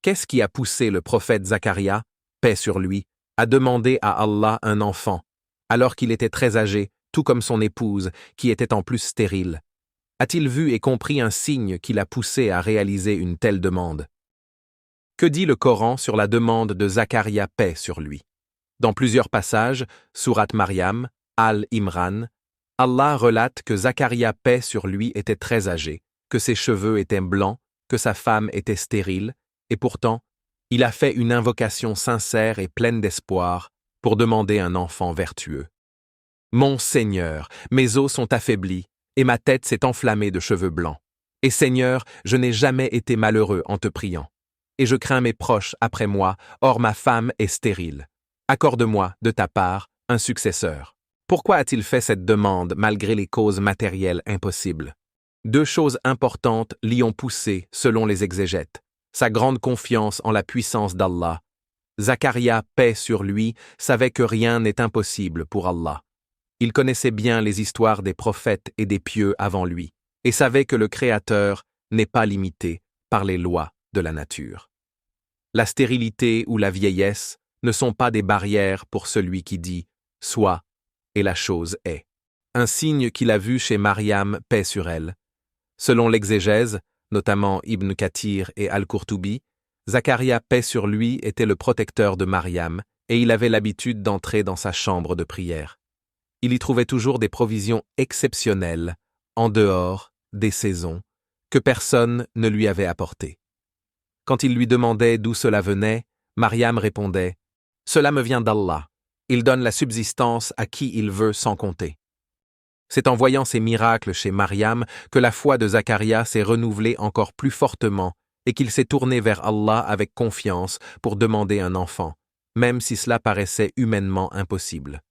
Qu'est-ce qui a poussé le prophète Zacharia, paix sur lui, à demander à Allah un enfant, alors qu'il était très âgé, tout comme son épouse, qui était en plus stérile? A-t-il vu et compris un signe qui l'a poussé à réaliser une telle demande? Que dit le Coran sur la demande de Zacharia, paix sur lui? Dans plusieurs passages, sourate Maryam, Al-Imran, Allah relate que Zacharia, paix sur lui, était très âgé, que ses cheveux étaient blancs, que sa femme était stérile, et pourtant, il a fait une invocation sincère et pleine d'espoir pour demander un enfant vertueux. Mon Seigneur, mes os sont affaiblis, et ma tête s'est enflammée de cheveux blancs. Et Seigneur, je n'ai jamais été malheureux en te priant. Et je crains mes proches après moi, or ma femme est stérile. Accorde-moi, de ta part, un successeur. Pourquoi a-t-il fait cette demande malgré les causes matérielles impossibles? Deux choses importantes l'y ont poussé, selon les exégètes. Sa grande confiance en la puissance d'Allah. Zacharia, paix sur lui, savait que rien n'est impossible pour Allah. Il connaissait bien les histoires des prophètes et des pieux avant lui, et savait que le Créateur n'est pas limité par les lois de la nature. La stérilité ou la vieillesse ne sont pas des barrières pour celui qui dit « soit » et la chose est. Un signe qu'il a vu chez Maryam, paix sur elle. Selon l'exégèse, notamment Ibn Kathir et Al-Qurtubi, Zacharia, paix sur lui, était le protecteur de Maryam, et il avait l'habitude d'entrer dans sa chambre de prière. Il y trouvait toujours des provisions exceptionnelles, en dehors des saisons, que personne ne lui avait apportées. Quand il lui demandait d'où cela venait, Maryam répondait « Cela me vient d'Allah. Il donne la subsistance à qui il veut sans compter. » C'est en voyant ces miracles chez Maryam que la foi de Zacharia s'est renouvelée encore plus fortement et qu'il s'est tourné vers Allah avec confiance pour demander un enfant, même si cela paraissait humainement impossible.